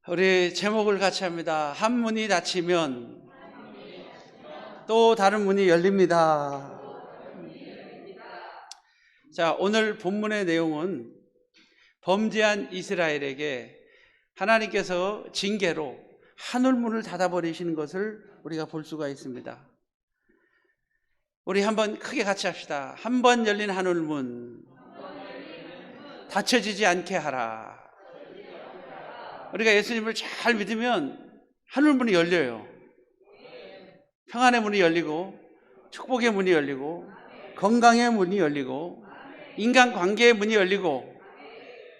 우리 제목을 같이 합니다. 한 문이 닫히면 또 다른 문이 열립니다. 자, 오늘 본문의 내용은 범죄한 이스라엘에게 하나님께서 징계로 하늘문을 닫아버리시는 것을 우리가 볼 수가 있습니다. 우리 한번 크게 같이 합시다. 한 번 열린 하늘문 닫혀지지 않게 하라. 우리가 예수님을 잘 믿으면 하늘문이 열려요. 평안의 문이 열리고, 축복의 문이 열리고, 건강의 문이 열리고, 인간관계의 문이 열리고,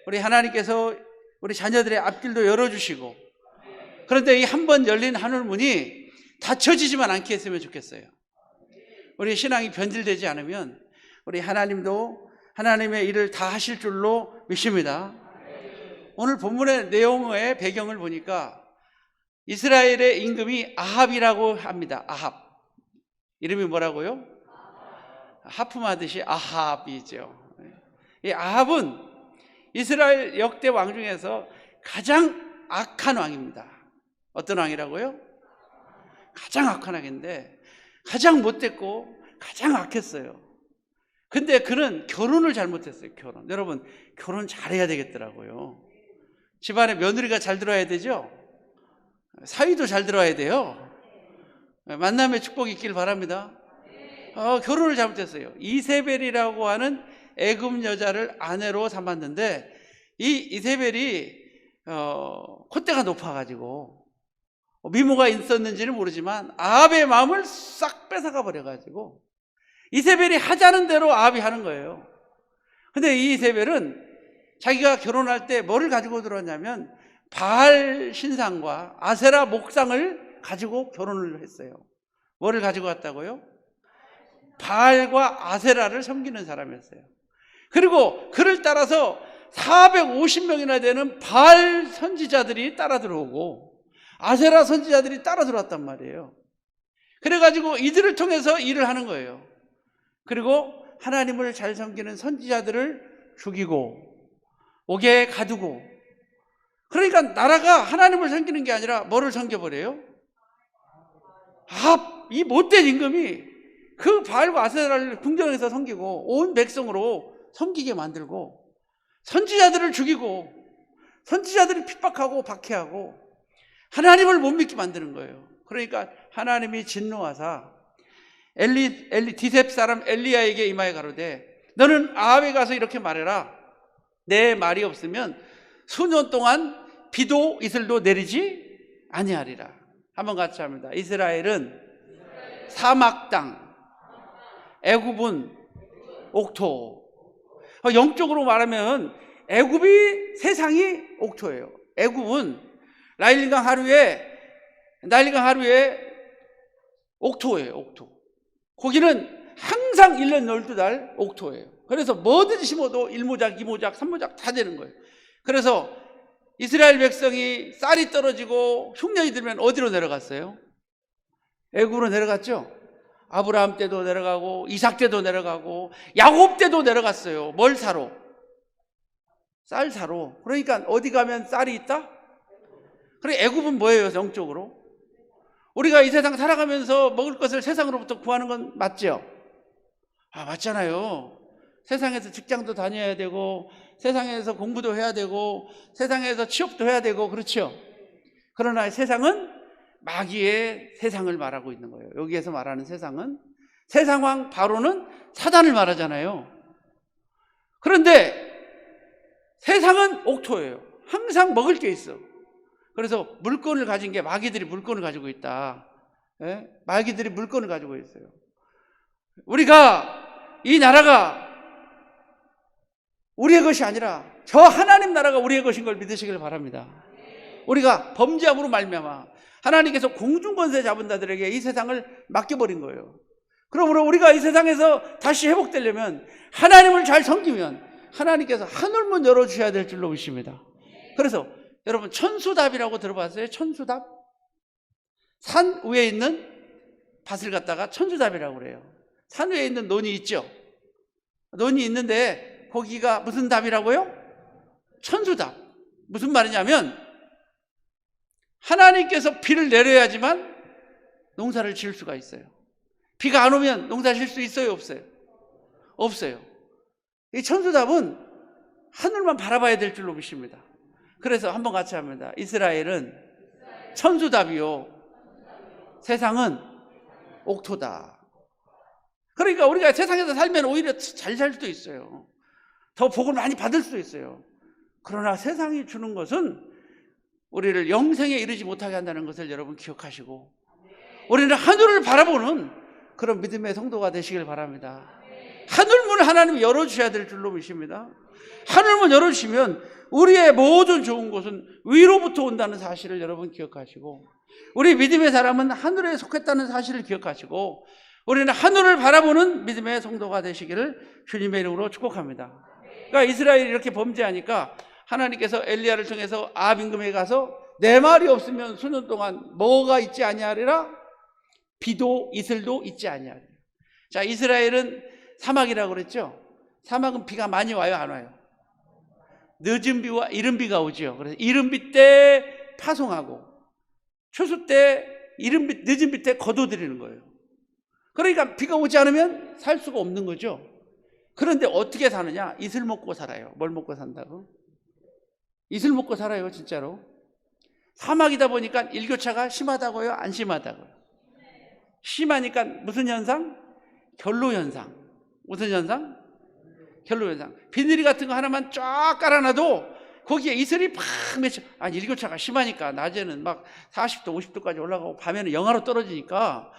우리 하나님께서 우리 자녀들의 앞길도 열어주시고, 그런데 이 한 번 열린 하늘문이 닫혀지지만 않게 했으면 좋겠어요. 우리 신앙이 변질되지 않으면 우리 하나님도 하나님의 일을 다 하실 줄로 믿습니다. 오늘 본문의 내용의 배경을 보니까 이스라엘의 임금이 아합이라고 합니다. 아합. 이름이 뭐라고요? 하품하듯이 아합이죠. 이 아합은 이스라엘 역대 왕 중에서 가장 악한 왕입니다. 어떤 왕이라고요? 가장 악한 왕인데 가장 못됐고 가장 악했어요. 근데 그는 결혼을 잘못했어요. 결혼. 여러분, 결혼 잘해야 되겠더라고요. 집안에 며느리가 잘 들어야 되죠? 사위도 잘 들어야 돼요. 만남의 축복이 있길 바랍니다. 결혼을 잘못했어요. 이세벨이라고 하는 애굽 여자를 아내로 삼았는데 이 이세벨이 콧대가 높아가지고 미모가 있었는지는 모르지만 아합의 마음을 싹 뺏어가 버려가지고 이세벨이 하자는 대로 아합이 하는 거예요. 근데 이 이세벨은 자기가 결혼할 때 뭐를 가지고 들어왔냐면 바알 신상과 아세라 목상을 가지고 결혼을 했어요. 뭐를 가지고 왔다고요? 바알과 아세라를 섬기는 사람이었어요. 그리고 그를 따라서 450명이나 되는 바알 선지자들이 따라 들어오고 아세라 선지자들이 따라 들어왔단 말이에요. 그래가지고 이들을 통해서 일을 하는 거예요. 그리고 하나님을 잘 섬기는 선지자들을 죽이고 옥에 가두고, 그러니까 나라가 하나님을 섬기는 게 아니라 뭐를 섬겨버려요? 아합, 이 못된 임금이 그 바알과 아세라를 궁정에서 섬기고 온 백성으로 섬기게 만들고 선지자들을 죽이고 선지자들을 핍박하고 박해하고 하나님을 못 믿게 만드는 거예요. 그러니까 하나님이 진노하사 디셉 사람 엘리야에게 임하여 가로되 너는 아합에 가서 이렇게 말해라. 내 말이 없으면 수년 동안 비도 이슬도 내리지 아니하리라. 한번 같이 합니다. 이스라엘은 사막 땅, 애굽은 옥토. 영적으로 말하면 애굽이 세상이 옥토예요. 애굽은 나일강 하루에 옥토예요. 옥토. 거기는 항상 1년 12달 옥토예요. 그래서 뭐든지 심어도 1모작, 2모작, 3모작 다 되는 거예요. 그래서 이스라엘 백성이 쌀이 떨어지고 흉년이 들면 어디로 내려갔어요? 애굽으로 내려갔죠. 아브라함 때도 내려가고 이삭 때도 내려가고 야곱 때도 내려갔어요. 뭘 사러? 쌀 사러. 그러니까 어디 가면 쌀이 있다? 그래, 애굽은 뭐예요? 영적으로 우리가 이 세상 살아가면서 먹을 것을 세상으로부터 구하는 건 맞죠? 맞잖아요. 세상에서 직장도 다녀야 되고 세상에서 공부도 해야 되고 세상에서 취업도 해야 되고 그렇죠. 그러나 세상은 마귀의 세상을 말하고 있는 거예요. 여기에서 말하는 세상은 세상왕 바로는 사단을 말하잖아요. 그런데 세상은 옥토예요. 항상 먹을 게 있어. 그래서 물건을 가진 게 마귀들이 물건을 가지고 있다. 마귀들이 물건을 가지고 있어요. 우리가 이 나라가 우리의 것이 아니라 저 하나님 나라가 우리의 것인 걸 믿으시길 바랍니다. 우리가 범죄함으로 말미암아 하나님께서 공중권세 잡은 자들에게 이 세상을 맡겨버린 거예요. 그러므로 우리가 이 세상에서 다시 회복되려면 하나님을 잘 섬기면 하나님께서 하늘문 열어주셔야 될 줄로 믿습니다. 그래서 여러분 천수답이라고 들어봤어요? 천수답? 산 위에 있는 밭을 갖다가 천수답이라고 그래요. 산 위에 있는 논이 있죠. 논이 있는데 거기가 무슨 답이라고요? 천수답. 무슨 말이냐면 하나님께서 비를 내려야지만 농사를 지을 수가 있어요. 비가 안 오면 농사 지을 수 있어요, 없어요? 없어요. 이 천수답은 하늘만 바라봐야 될 줄로 믿습니다. 그래서 한번 같이 합니다. 이스라엘은 천수답이요, 세상은 옥토다. 그러니까 우리가 세상에서 살면 오히려 잘 살 수도 있어요. 더 복을 많이 받을 수도 있어요. 그러나 세상이 주는 것은 우리를 영생에 이르지 못하게 한다는 것을 여러분 기억하시고, 우리는 하늘을 바라보는 그런 믿음의 성도가 되시길 바랍니다. 하늘문 하나님이 열어주셔야 될 줄로 믿습니다. 하늘문 열어주시면 우리의 모든 좋은 것은 위로부터 온다는 사실을 여러분 기억하시고, 우리 믿음의 사람은 하늘에 속했다는 사실을 기억하시고, 우리는 하늘을 바라보는 믿음의 성도가 되시기를 주님의 이름으로 축복합니다. 그러니까 이스라엘이 이렇게 범죄하니까 하나님께서 엘리야를 통해서 아합 임금에 가서 내 말이 없으면 수년 동안 뭐가 있지 아니하리라? 비도 이슬도 있지 아니하리라. 자, 이스라엘은 사막이라고 그랬죠. 사막은 비가 많이 와요, 안 와요? 늦은 비와 이른 비가 오죠. 그래서 이른 비 때 파송하고 추수 때 늦은 비 때 거둬들이는 거예요. 그러니까 비가 오지 않으면 살 수가 없는 거죠. 그런데 어떻게 사느냐? 이슬 먹고 살아요. 뭘 먹고 산다고? 이슬 먹고 살아요, 진짜로. 사막이다 보니까 일교차가 심하다고요? 안 심하다고요? 심하니까 무슨 현상? 결로 현상. 무슨 현상? 결로 현상. 비닐이 같은 거 하나만 쫙 깔아놔도 거기에 이슬이 팍 맺혀. 아니, 일교차가 심하니까 낮에는 막 40도, 50도까지 올라가고 밤에는 영하로 떨어지니까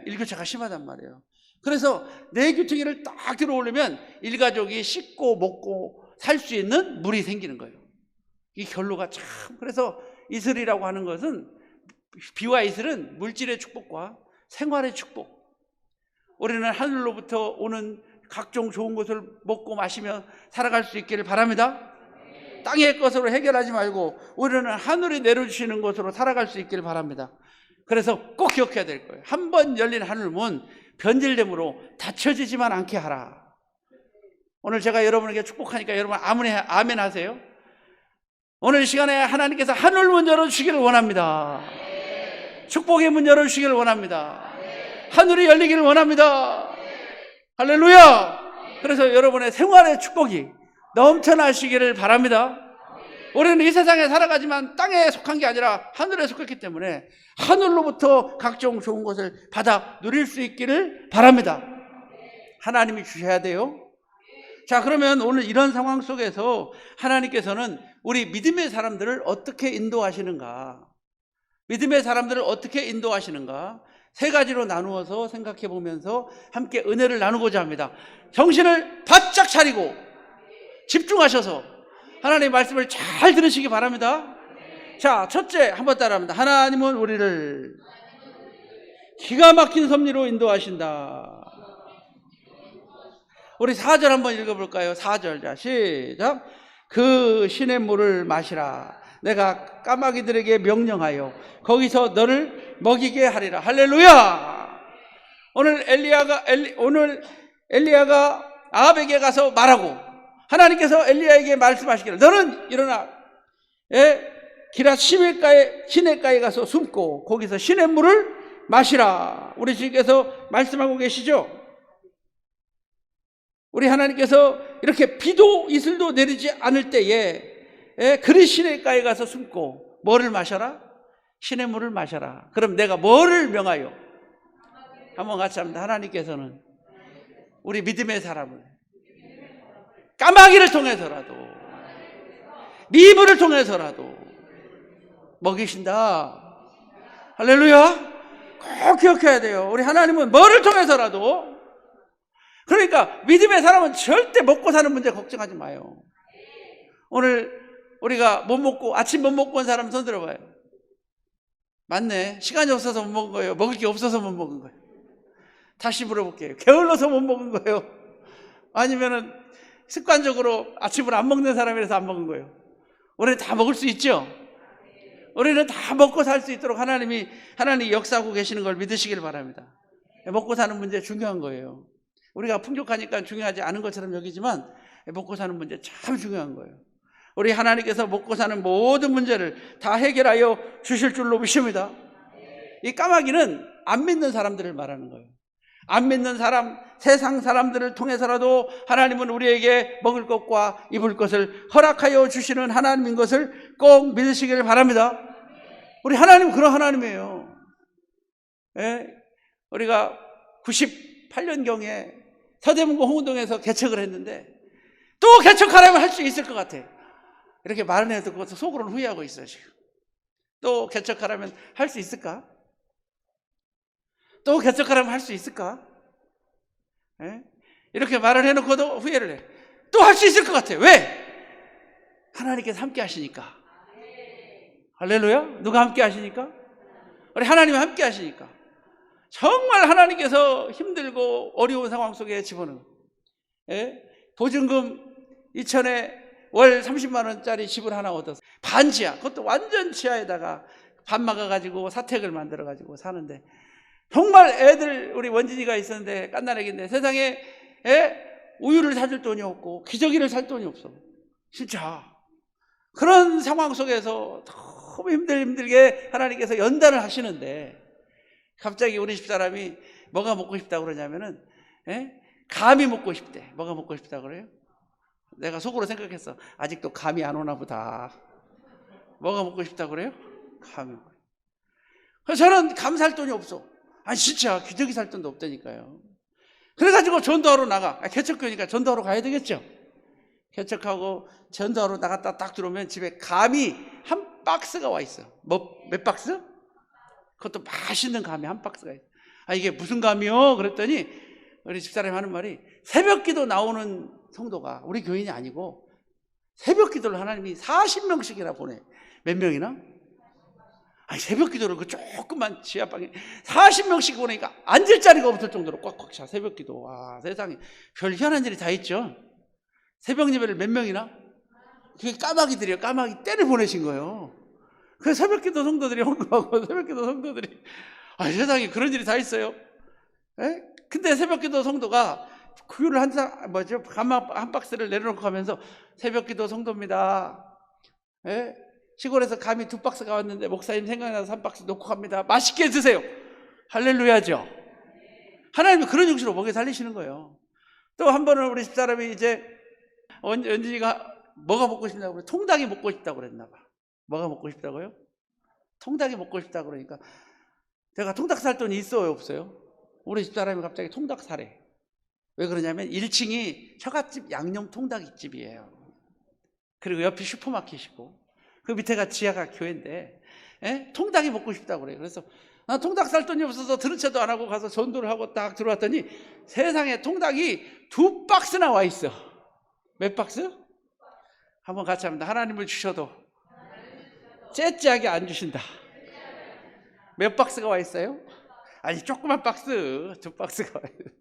일교차가 심하단 말이에요. 그래서 내규특위를 딱 들어오려면 일가족이 씻고 먹고 살 수 있는 물이 생기는 거예요. 이 결로가 참. 그래서 이슬이라고 하는 것은, 비와 이슬은 물질의 축복과 생활의 축복. 우리는 하늘로부터 오는 각종 좋은 것을 먹고 마시며 살아갈 수 있기를 바랍니다. 땅의 것으로 해결하지 말고 우리는 하늘이 내려주시는 것으로 살아갈 수 있기를 바랍니다. 그래서 꼭 기억해야 될 거예요. 한 번 열린 하늘문 변질됨으로 닫혀지지만 않게 하라. 오늘 제가 여러분에게 축복하니까 여러분 아멘 하세요. 오늘 이 시간에 하나님께서 하늘문 열어주시기를 원합니다. 축복의 문 열어주시기를 원합니다. 하늘이 열리기를 원합니다. 할렐루야. 그래서 여러분의 생활의 축복이 넘쳐나시기를 바랍니다. 우리는 이 세상에 살아가지만 땅에 속한 게 아니라 하늘에 속했기 때문에 하늘로부터 각종 좋은 것을 받아 누릴 수 있기를 바랍니다. 하나님이 주셔야 돼요. 자, 그러면 오늘 이런 상황 속에서 하나님께서는 우리 믿음의 사람들을 어떻게 인도하시는가? 믿음의 사람들을 어떻게 인도하시는가? 세 가지로 나누어서 생각해 보면서 함께 은혜를 나누고자 합니다. 정신을 바짝 차리고 집중하셔서 하나님의 말씀을 잘 들으시기 바랍니다. 자, 첫째, 한번 따라합니다. 하나님은 우리를 기가 막힌 섭리로 인도하신다. 우리 4절 한번 읽어볼까요? 4절. 자, 시작. 그 신의 물을 마시라. 내가 까마귀들에게 명령하여 거기서 너를 먹이게 하리라. 할렐루야. 오늘 엘리야가 아합에게 가서 말하고, 하나님께서 엘리야에게 말씀하시기를 너는 일어나 기랏 시내가에 가서 숨고 거기서 신의 물을 마시라. 우리 주님께서 말씀하고 계시죠. 우리 하나님께서 이렇게 비도 이슬도 내리지 않을 때에 그리 시내가에 가서 숨고 뭐를 마셔라? 신의 물을 마셔라. 그럼 내가 뭐를 명하여? 한번 같이 합니다. 하나님께서는 우리 믿음의 사람을 까마귀를 통해서라도 미물을 통해서라도 먹이신다. 할렐루야. 꼭 기억해야 돼요. 우리 하나님은 뭐를 통해서라도. 그러니까 믿음의 사람은 절대 먹고 사는 문제 걱정하지 마요. 오늘 우리가 아침 못 먹고 온 사람 손 들어봐요. 맞네. 시간이 없어서 못 먹은 거예요? 먹을 게 없어서 못 먹은 거예요? 다시 물어볼게요. 게을러서 못 먹은 거예요? 아니면은 습관적으로 아침을 안 먹는 사람이라서 안 먹은 거예요? 우리는 다 먹을 수 있죠? 우리는 다 먹고 살 수 있도록 하나님이 역사하고 계시는 걸 믿으시길 바랍니다. 먹고 사는 문제 중요한 거예요. 우리가 풍족하니까 중요하지 않은 것처럼 여기지만 먹고 사는 문제 참 중요한 거예요. 우리 하나님께서 먹고 사는 모든 문제를 다 해결하여 주실 줄로 믿습니다. 이 까마귀는 안 믿는 사람들을 말하는 거예요. 안 믿는 사람, 세상 사람들을 통해서라도 하나님은 우리에게 먹을 것과 입을 것을 허락하여 주시는 하나님인 것을 꼭 믿으시기를 바랍니다. 우리 하나님은 그런 하나님이에요. 예? 우리가 98년경에 서대문구 홍은동에서 개척을 했는데 또 개척하려면 할 수 있을 것 같아. 이렇게 말은 해도 그것도 속으로는 후회하고 있어요. 지금 또 개척하려면 할 수 있을까? 또 개척하려면 할 수 있을까? 예? 이렇게 말을 해놓고도 후회를 해. 또 할 수 있을 것 같아. 왜? 하나님께서 함께 하시니까. 할렐루야. 누가 함께 하시니까? 우리 하나님이 함께 하시니까. 정말 하나님께서 힘들고 어려운 상황 속에 집어넣는, 예? 보증금 2천에 월 30만 원짜리 집을 하나 얻어서 반지하, 그것도 완전 지하에다가 반 막아가지고 사택을 만들어가지고 사는데, 정말 애들, 우리 원진이가 있었는데 깐난애기인데 세상에 우유를 사줄 돈이 없고 기저귀를 살 돈이 없어. 진짜 그런 상황 속에서 너무 힘들게 하나님께서 연단을 하시는데, 갑자기 우리 집사람이 뭐가 먹고 싶다고 그러냐면은 감이 먹고 싶대. 뭐가 먹고 싶다고 그래요? 내가 속으로 생각했어. 아직도 감이 안 오나 보다. 뭐가 먹고 싶다고 그래요? 감이. 그래서 저는 감 살 돈이 없어. 아니 진짜 기저귀 살 돈도 없다니까요. 그래가지고 전도하러 나가. 개척교니까 전도하러 가야 되겠죠. 개척하고 전도하러 나갔다 딱 들어오면 집에 감이 한 박스가 와 있어. 몇 박스? 그것도 맛있는 감이 한 박스가 있어. 아, 이게 무슨 감이요? 그랬더니 우리 집사람이 하는 말이, 새벽기도 나오는 성도가 우리 교인이 아니고 새벽기도를 하나님이 40명씩이나 보내. 몇 명이나? 아니, 새벽기도를 그 조그만 지하방에 40명씩 보내니까 앉을 자리가 없을 정도로 꽉꽉 차. 새벽기도. 와, 세상에 별 희한한 일이 다 있죠. 새벽 예배를 몇 명이나? 그게 까마귀들이에요. 까마귀 떼를 보내신 거예요. 그 새벽기도 성도들이 헌금하고 새벽기도 성도들이, 아, 세상에 그런 일이 다 있어요. 에? 근데 새벽기도 성도가 구유를 한 박스를 내려놓고 가면서, 새벽기도 성도입니다. 에? 시골에서 감이 2박스가 왔는데 목사님 생각나서 3박스 놓고 갑니다. 맛있게 드세요. 할렐루야죠. 하나님이 그런 형식으로 먹여 살리시는 거예요. 또 한 번은 우리 집사람이 이제 연진이가 뭐가 먹고 싶냐고 그래. 통닭이 먹고 싶다고 그랬나 봐. 뭐가 먹고 싶다고요? 통닭이 먹고 싶다고 그러니까 제가 통닭 살 돈이 있어요, 없어요? 우리 집사람이 갑자기 통닭 사래. 왜 그러냐면 1층이 처갓집 양념 통닭집이에요. 그리고 옆이 슈퍼마켓이고 그 밑에가 지하가 교회인데, 통닭이 먹고 싶다고 그래요. 그래서 나 통닭 살 돈이 없어서 들은 채도 안 하고 가서 전도를 하고 딱 들어왔더니 세상에 통닭이 2박스나 와 있어. 몇 박스? 한번 같이 합니다. 하나님을 주셔도 째째하게 안 주신다. 몇 박스가 와 있어요? 아니, 조그만 박스 2박스가 와 있어요.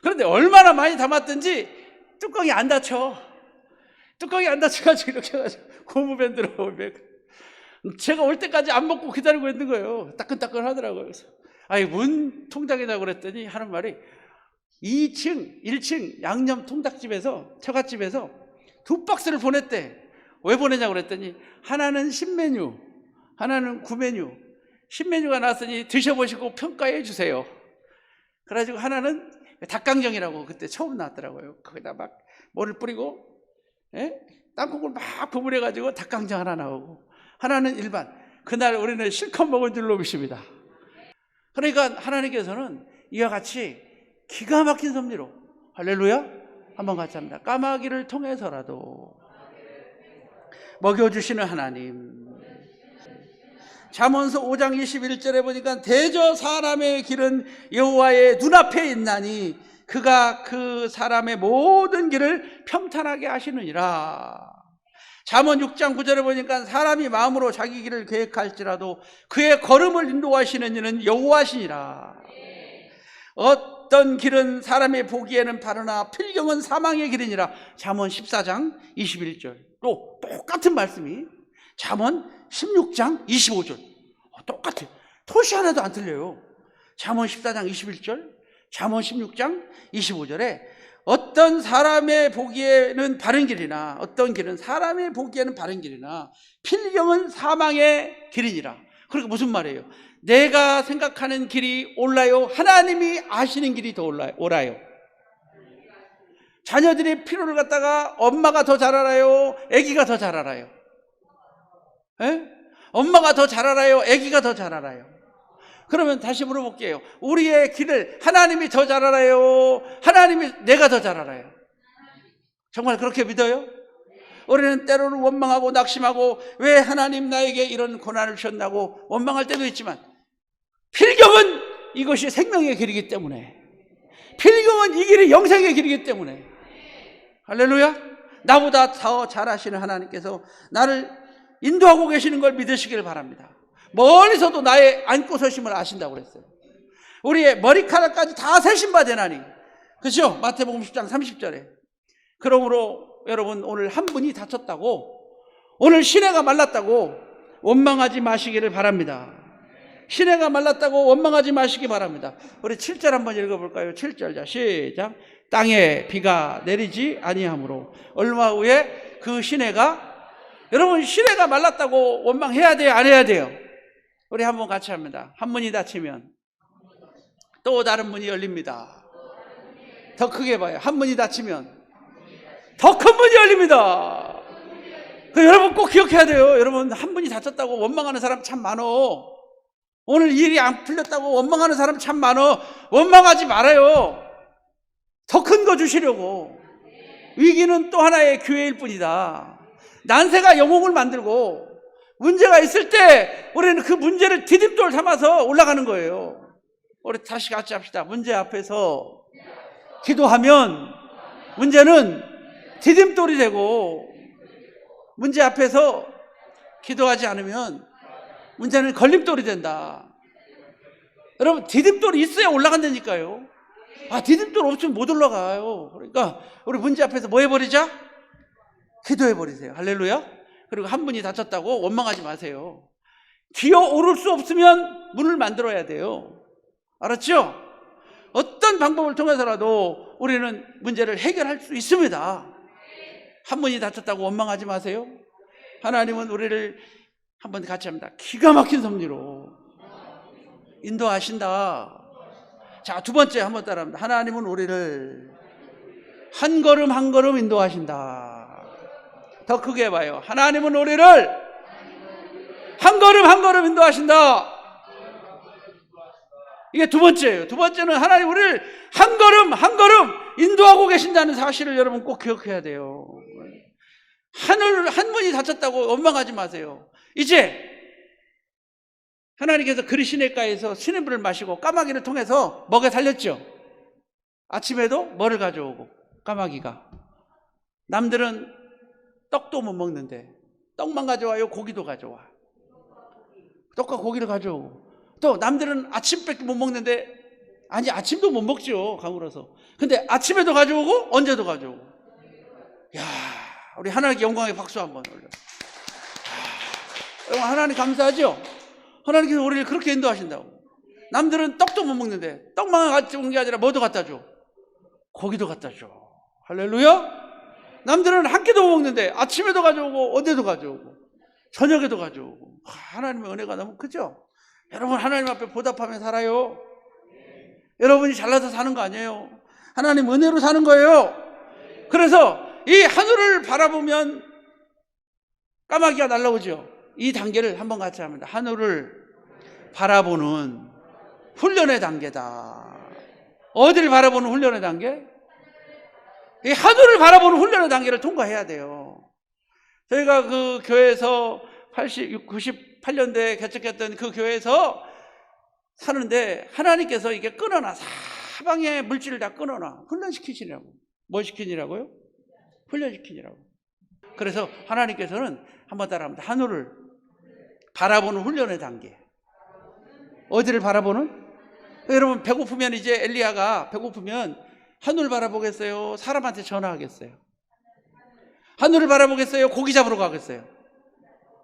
그런데 얼마나 많이 담았든지 뚜껑이 안 닫혀. 뚜껑이 안 닫혀가지고 이렇게 해가지고 고무밴드로 제가 올 때까지 안 먹고 기다리고 있는 거예요. 따끈따끈 하더라고요. 그래서 아니, 뭔 통닭이냐고 그랬더니 하는 말이 1층 양념 통닭집에서, 처갓집에서 2박스를 보냈대. 왜 보내냐고 그랬더니 하나는 신메뉴, 하나는 구메뉴. 신메뉴가 나왔으니 드셔보시고 평가해 주세요. 그래가지고 하나는 닭강정이라고 그때 처음 나왔더라고요. 거기다 막 뭐를 뿌리고 땅콩을 막 버무려가지고 닭강정 하나 나오고, 하나는 일반. 그날 우리는 실컷 먹은 줄로 믿습니다. 그러니까 하나님께서는 이와 같이 기가 막힌 섭리로, 할렐루야, 한번 같이 합니다. 까마귀를 통해서라도 먹여주시는 하나님. 잠언서 5장 21절에 보니까 대저 사람의 길은 여호와의 눈앞에 있나니 그가 그 사람의 모든 길을 평탄하게 하시느니라. 잠언 6장 9절에 보니까 사람이 마음으로 자기 길을 계획할지라도 그의 걸음을 인도하시는 이는 여호와시니라. 어떤 길은 사람이 보기에는 바르나 필경은 사망의 길이니라. 잠언 14장 21절. 또 똑같은 말씀이 잠언 16장 25절. 똑같아. 토시 하나도 안 틀려요. 잠언 14장 21절, 잠언 16장 25절에 어떤 사람의 보기에는 바른 길이나 어떤 길은 사람의 보기에는 바른 길이나 필경은 사망의 길이니라. 그러니까 무슨 말이에요? 내가 생각하는 길이 옳아요? 하나님이 아시는 길이 더 옳아요? 자녀들이 필요를 갖다가 엄마가 더 잘 알아요? 아기가 더 잘 알아요? 에? 엄마가 더 잘 알아요? 아기가 더 잘 알아요? 그러면 다시 물어볼게요. 우리의 길을 하나님이 더 잘 알아요? 하나님이 내가 더 잘 알아요? 정말 그렇게 믿어요? 우리는 때로는 원망하고 낙심하고 왜 하나님 나에게 이런 고난을 주셨나고 원망할 때도 있지만 필경은 이것이 생명의 길이기 때문에, 필경은 이 길이 영생의 길이기 때문에, 할렐루야, 나보다 더 잘 아시는 하나님께서 나를 인도하고 계시는 걸 믿으시길 바랍니다. 멀리서도 나의 앉고 서심을 아신다고 그랬어요. 우리의 머리카락까지 다 세신 바 되나니, 그렇죠? 마태복음 10장 30절에. 그러므로 여러분, 오늘 한 분이 다쳤다고, 오늘 시내가 말랐다고 원망하지 마시기를 바랍니다. 시내가 말랐다고 원망하지 마시기 바랍니다. 우리 7절 한번 읽어볼까요? 7절. 자, 시작. 땅에 비가 내리지 아니하므로 얼마 후에 그 시내가, 여러분, 시내가 말랐다고 원망해야 돼요? 안 해야 돼요? 우리 한번 같이 합니다. 한 문이 닫히면 또 다른 문이 열립니다. 더 크게 봐요. 한 문이 닫히면 더 큰 문이 열립니다. 여러분 꼭 기억해야 돼요. 여러분, 한 문이 닫혔다고 원망하는 사람 참 많어. 오늘 일이 안 풀렸다고 원망하는 사람 참 많어. 원망하지 말아요. 더 큰 거 주시려고. 위기는 또 하나의 기회일 뿐이다. 난세가 영웅을 만들고 문제가 있을 때 우리는 그 문제를 디딤돌 삼아서 올라가는 거예요. 우리 다시 같이 합시다. 문제 앞에서 기도하면 문제는 디딤돌이 되고, 문제 앞에서 기도하지 않으면 문제는 걸림돌이 된다. 여러분, 디딤돌이 있어야 올라간다니까요. 디딤돌 없으면 못 올라가요. 그러니까 우리 문제 앞에서 뭐 해버리자? 기도해버리세요. 할렐루야. 그리고 한 분이 다쳤다고 원망하지 마세요. 기어 오를 수 없으면 문을 만들어야 돼요. 알았죠? 어떤 방법을 통해서라도 우리는 문제를 해결할 수 있습니다. 한 분이 다쳤다고 원망하지 마세요. 하나님은 우리를 한번 같이 합니다. 기가 막힌 섭리로 인도하신다. 자, 두 번째 한번 따라합니다. 하나님은 우리를 한 걸음 한 걸음 인도하신다. 더 크게 봐요. 하나님은 우리를 한 걸음 한 걸음 인도하신다. 이게 두 번째예요. 두 번째는 하나님 우리를 한 걸음 한 걸음 인도하고 계신다는 사실을 여러분 꼭 기억해야 돼요. 한 분이 다쳤다고 원망하지 마세요. 이제 하나님께서 그리 시냇가에서 시냇물을 마시고 까마귀를 통해서 먹여 살렸죠. 아침에도 뭐를 가져오고, 까마귀가. 남들은 떡도 못 먹는데 떡만 가져와요? 고기도 가져와? 떡과 고기를 가져오고. 또 남들은 아침밖에 못 먹는데, 아니 아침도 못 먹죠, 가물어서. 근데 아침에도 가져오고 언제도 가져오고. 야, 우리 하나님께 영광의 박수 한번 올려. 여러분, 하나님 감사하죠? 하나님께서 우리를 그렇게 인도하신다고. 남들은 떡도 못 먹는데 떡만 가져온 게 아니라 뭐도 갖다 줘? 고기도 갖다 줘. 할렐루야. 남들은 한 끼도 못 먹는데 아침에도 가져오고 어제도 가져오고 저녁에도 가져오고. 하나님의 은혜가 너무 크죠? 여러분, 하나님 앞에 보답하며 살아요. 여러분이 잘나서 사는 거 아니에요. 하나님 은혜로 사는 거예요. 그래서 이 하늘을 바라보면 까마귀가 날아오죠. 이 단계를 한번 같이 합니다. 하늘을 바라보는 훈련의 단계다. 어디를 바라보는 훈련의 단계? 이 하늘을 바라보는 훈련의 단계를 통과해야 돼요. 저희가 그 교회에서 98년도에 개척했던 그 교회에서 사는데 하나님께서 이게 끊어놔. 사방의 물질을 다 끊어놔. 훈련시키시라고. 뭐 시키니라고요? 훈련시키니라고. 그래서 하나님께서는 한번 따라합니다. 하늘을 바라보는 훈련의 단계. 어디를 바라보는? 여러분, 배고프면 이제 엘리야가 배고프면 하늘 바라보겠어요? 사람한테 전화하겠어요? 하늘을 바라보겠어요? 고기 잡으러 가겠어요?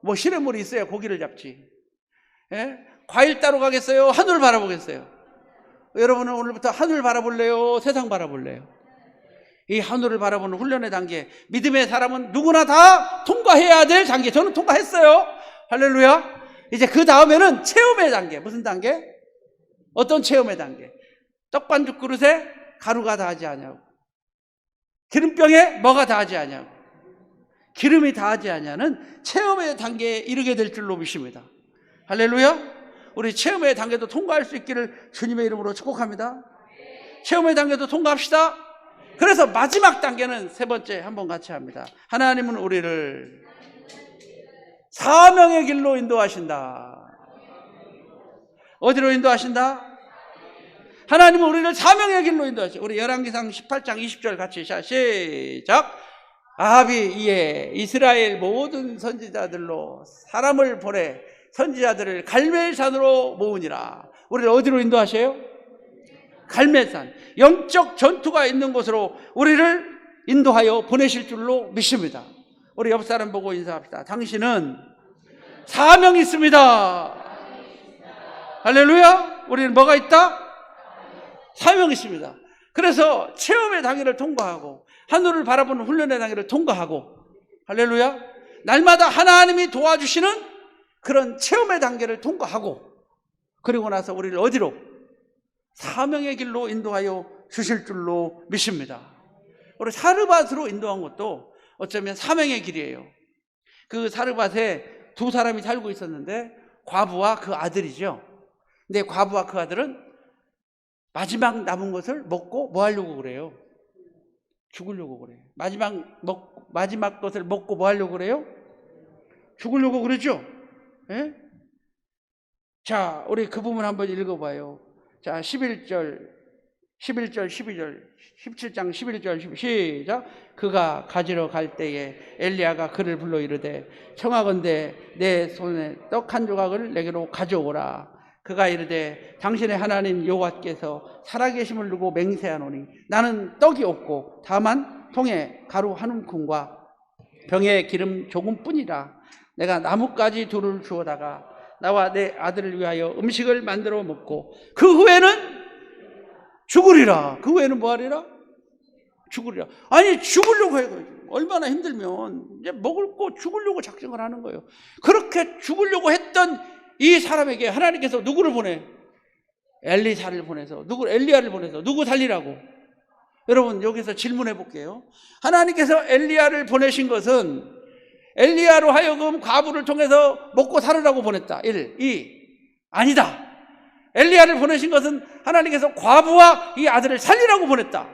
뭐 시냇물이 있어야 고기를 잡지. 예? 과일 따러 가겠어요? 하늘 바라보겠어요? 여러분은 오늘부터 하늘 바라볼래요? 세상 바라볼래요? 이 하늘을 바라보는 훈련의 단계, 믿음의 사람은 누구나 다 통과해야 될 단계. 저는 통과했어요. 할렐루야. 이제 그 다음에는 체험의 단계. 무슨 단계? 어떤 체험의 단계? 떡반죽 그릇에 가루가 닿지 아니하고, 기름병에 뭐가 닿지 아니하고, 기름이 닿지 아니하는 체험의 단계에 이르게 될 줄로 믿습니다. 할렐루야. 우리 체험의 단계도 통과할 수 있기를 주님의 이름으로 축복합니다. 체험의 단계도 통과합시다. 그래서 마지막 단계는 세 번째 한번 같이 합니다. 하나님은 우리를 사명의 길로 인도하신다. 어디로 인도하신다? 하나님은 우리를 사명의 길로 인도하신다. 우리 열왕기상 18장 20절 같이 시작. 아합이 이에 이스라엘 모든 선지자들로 사람을 보내 선지자들을 갈멜산으로 모으니라. 우리를 어디로 인도하셔요? 갈멜산. 영적 전투가 있는 곳으로 우리를 인도하여 보내실 줄로 믿습니다. 우리 옆 사람 보고 인사합시다. 당신은 사명이 있습니다. 할렐루야. 우리는 뭐가 있다? 사명이 있습니다. 그래서 체험의 단계를 통과하고 하늘을 바라보는 훈련의 단계를 통과하고, 할렐루야, 날마다 하나님이 도와주시는 그런 체험의 단계를 통과하고, 그리고 나서 우리를 어디로? 사명의 길로 인도하여 주실 줄로 믿습니다. 우리 사르밧으로 인도한 것도 어쩌면 사명의 길이에요. 그 사르밧에 두 사람이 살고 있었는데 과부와 그 아들이죠. 근데 과부와 그 아들은 마지막 남은 것을 먹고 뭐 하려고 그래요? 죽으려고 그래요. 마지막 것을 먹고 뭐 하려고 그래요? 죽으려고 그러죠. 예? 자, 우리 그 부분 한번 읽어봐요. 자, 11절, 12절, 17장 11절, 시작. 그가 가지러 갈 때에 엘리야가 그를 불러 이르되 청하건대 내 손에 떡 한 조각을 내게로 가져오라. 그가 이르되 당신의 하나님 여호와께서 살아계심을 두고 맹세하노니 나는 떡이 없고 다만 통에 가루 한 움큼과 병에 기름 조금뿐이라. 내가 나뭇가지 둘을 주워다가 나와 내 아들을 위하여 음식을 만들어 먹고 그 후에는 죽으리라. 그 후에는 뭐 하리라? 죽으리라. 아니, 죽으려고 해요. 얼마나 힘들면 이제 먹을 거 죽으려고 작정을 하는 거예요. 그렇게 죽으려고 했던 이 사람에게 하나님께서 누구를 보내? 엘리야를 보내서 누구 살리라고? 여러분, 여기서 질문해 볼게요. 하나님께서 엘리야를 보내신 것은 엘리야로 하여금 과부를 통해서 먹고 살으라고 보냈다. 1, 2. 아니다. 엘리야를 보내신 것은 하나님께서 과부와 이 아들을 살리라고 보냈다.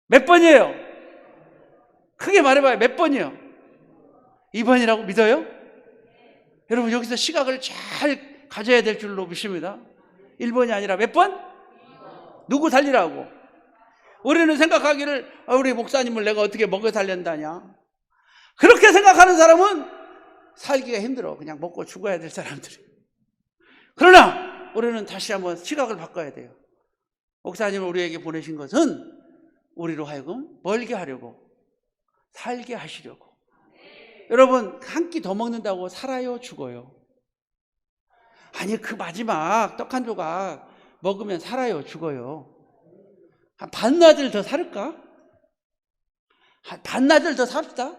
몇 번이에요? 크게 말해봐요. 몇 번이요? 2번이라고 믿어요? 여러분, 여기서 시각을 잘 가져야 될 줄로 믿습니다. 1번이 아니라 몇 번? 누구 살리라고? 우리는 생각하기를 우리 목사님을 내가 어떻게 먹여 살린다냐, 그렇게 생각하는 사람은 살기가 힘들어. 그냥 먹고 죽어야 될 사람들이. 그러나 우리는 다시 한번 시각을 바꿔야 돼요. 목사님을 우리에게 보내신 것은 우리로 하여금 멀게 하려고, 살게 하시려고. 여러분, 한 끼 더 먹는다고 살아요, 죽어요? 아니, 그 마지막 떡 한 조각 먹으면 살아요, 죽어요? 한 반나절 더 살을까? 한 반나절 더 삽시다.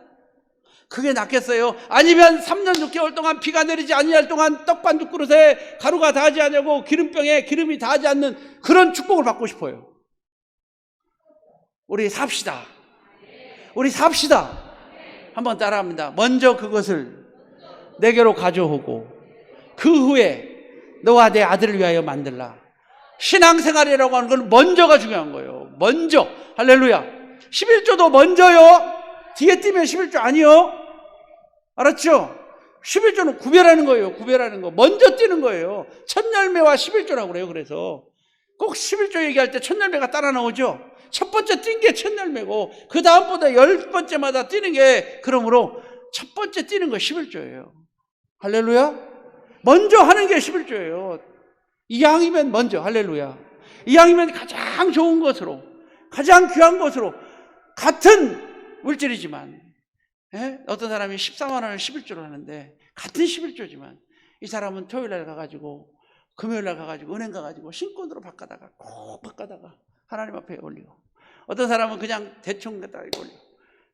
그게 낫겠어요? 아니면 3년 6개월 동안 비가 내리지 아니할 동안 떡반죽 그릇에 가루가 닿지 않냐고 기름병에 기름이 닿지 않는 그런 축복을 받고 싶어요. 우리 삽시다. 우리 삽시다. 한번 따라합니다. 먼저 그것을 내게로 가져오고 그 후에 너와 내 아들을 위하여 만들라. 신앙생활이라고 하는 건 먼저가 중요한 거예요. 먼저. 할렐루야. 11조도 먼저요. 뒤에 뛰면 11조 아니요. 알았죠? 11조는 구별하는 거예요. 구별하는 거. 먼저 뛰는 거예요. 첫 열매와 11조라고 그래요. 그래서 꼭 11조 얘기할 때 첫 열매가 따라 나오죠. 첫 번째 뛴 게 첫 열매고 그 다음보다 10번째마다 뛰는 게, 그러므로 첫 번째 뛰는 거 11조예요. 할렐루야. 먼저 하는 게 11조예요. 이왕이면 먼저. 할렐루야. 이왕이면 가장 좋은 것으로, 가장 귀한 것으로, 같은 물질이지만, 어떤 사람이 14만 원을 11조로 하는데 같은 11조지만 이 사람은 토요일날 가가지고 금요일날 가가지고 은행 가가지고 신권으로 바꿔다가 꼭 바꿔다가 하나님 앞에 올리고, 어떤 사람은 그냥 대충 갖다 올려.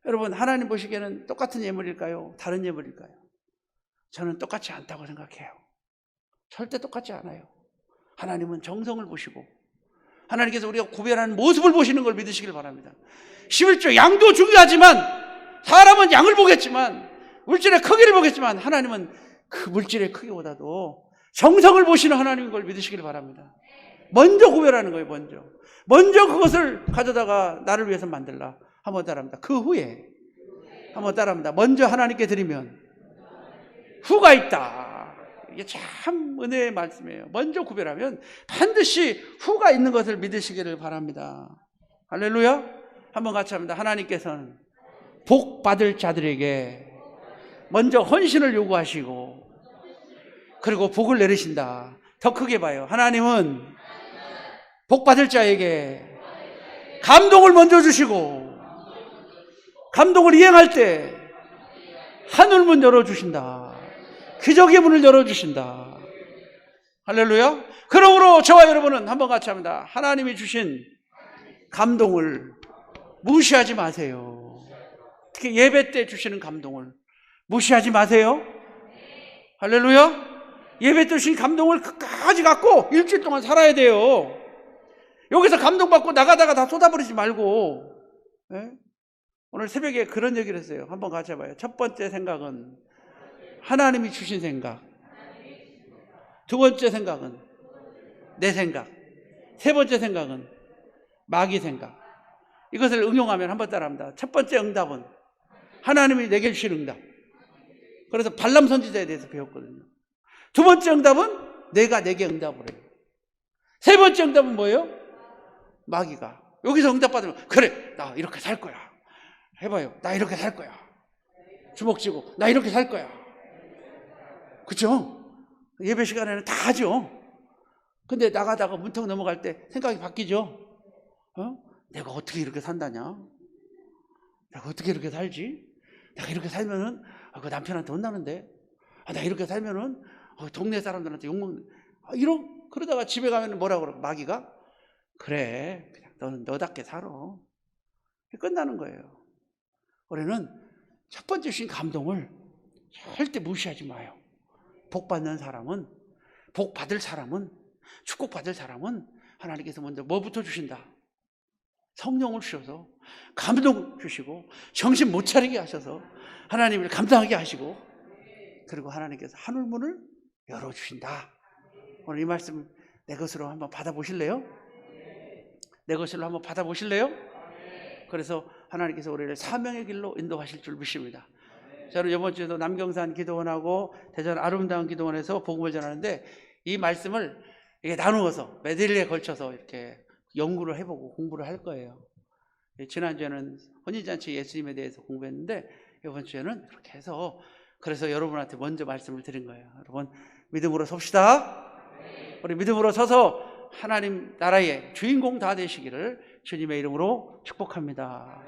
여러분, 하나님 보시기에는 똑같은 예물일까요? 다른 예물일까요? 저는 똑같지 않다고 생각해요. 절대 똑같지 않아요. 하나님은 정성을 보시고 하나님께서 우리가 구별하는 모습을 보시는 걸 믿으시길 바랍니다. 11조 양도 중요하지만 사람은 양을 보겠지만 물질의 크기를 보겠지만 하나님은 그 물질의 크기보다도 정성을 보시는 하나님인 걸 믿으시길 바랍니다. 먼저 구별하는 거예요. 먼저 그것을 가져다가 나를 위해서 만들라. 한번 따라합니다. 그 후에 한번 따라합니다. 먼저 하나님께 드리면 후가 있다. 이게 참 은혜의 말씀이에요. 먼저 구별하면 반드시 후가 있는 것을 믿으시기를 바랍니다. 할렐루야. 한번 같이 합니다. 하나님께서는 복 받을 자들에게 먼저 헌신을 요구하시고 그리고 복을 내리신다. 더 크게 봐요. 하나님은 복 받을 자에게 감동을 먼저 주시고 감동을 이행할 때 하늘문 열어주신다. 기적의 문을 열어주신다. 할렐루야. 그러므로 저와 여러분은 한번 같이 합니다. 하나님이 주신 감동을 무시하지 마세요. 특히 예배 때 주시는 감동을 무시하지 마세요. 할렐루야. 예배 때 주신 감동을 끝까지 갖고 일주일 동안 살아야 돼요. 여기서 감동받고 나가다가 다 쏟아버리지 말고. 네? 오늘 새벽에 그런 얘기를 했어요. 한번 같이 해봐요. 첫 번째 생각은 하나님이 주신 생각. 두 번째 생각은 내 생각. 세 번째 생각은 마귀 생각. 이것을 응용하면 한번 따라합니다. 첫 번째 응답은 하나님이 내게 주신 응답. 그래서 발람 선지자에 대해서 배웠거든요. 두 번째 응답은 내가 내게 응답을 해요. 세 번째 응답은 뭐예요? 마귀가. 여기서 응답받으면 그래, 나 이렇게 살 거야. 해봐요. 나 이렇게 살 거야. 주먹 쥐고 나 이렇게 살 거야. 그렇죠? 예배 시간에는 다 하죠. 근데 나가다가 문턱 넘어갈 때 생각이 바뀌죠. 내가 어떻게 이렇게 산다냐? 내가 어떻게 이렇게 살지? 내가 이렇게 살면은 그 남편한테 혼나는데, 나 이렇게 살면은 동네 사람들한테 욕먹는. 그러다가 집에 가면 뭐라고 그러고 마귀가 그래, 그냥 너는 너답게 살아. 끝나는 거예요. 우리는 첫 번째 주신 감동을 절대 무시하지 마요. 복 받는 사람은, 복 받을 사람은, 축복 받을 사람은 하나님께서 먼저 뭐부터 주신다? 성령을 주셔서 감동 주시고 정신 못 차리게 하셔서 하나님을 감당하게 하시고 그리고 하나님께서 하늘문을 열어주신다. 오늘 이 말씀 내 것으로 한번 받아보실래요? 내 것으로 한번 받아보실래요? 그래서 하나님께서 우리를 사명의 길로 인도하실 줄 믿습니다. 저는 이번 주에도 남경산 기도원하고 대전 아름다운 기도원에서 복음을 전하는데 이 말씀을 이게 나누어서 매일에 걸쳐서 이렇게 연구를 해보고 공부를 할 거예요. 지난주에는 혼인잔치 예수님에 대해서 공부했는데 이번 주에는 그렇게 해서 그래서 여러분한테 먼저 말씀을 드린 거예요. 여러분 믿음으로 섭시다. 우리 믿음으로 서서 하나님 나라의 주인공 다 되시기를 주님의 이름으로 축복합니다.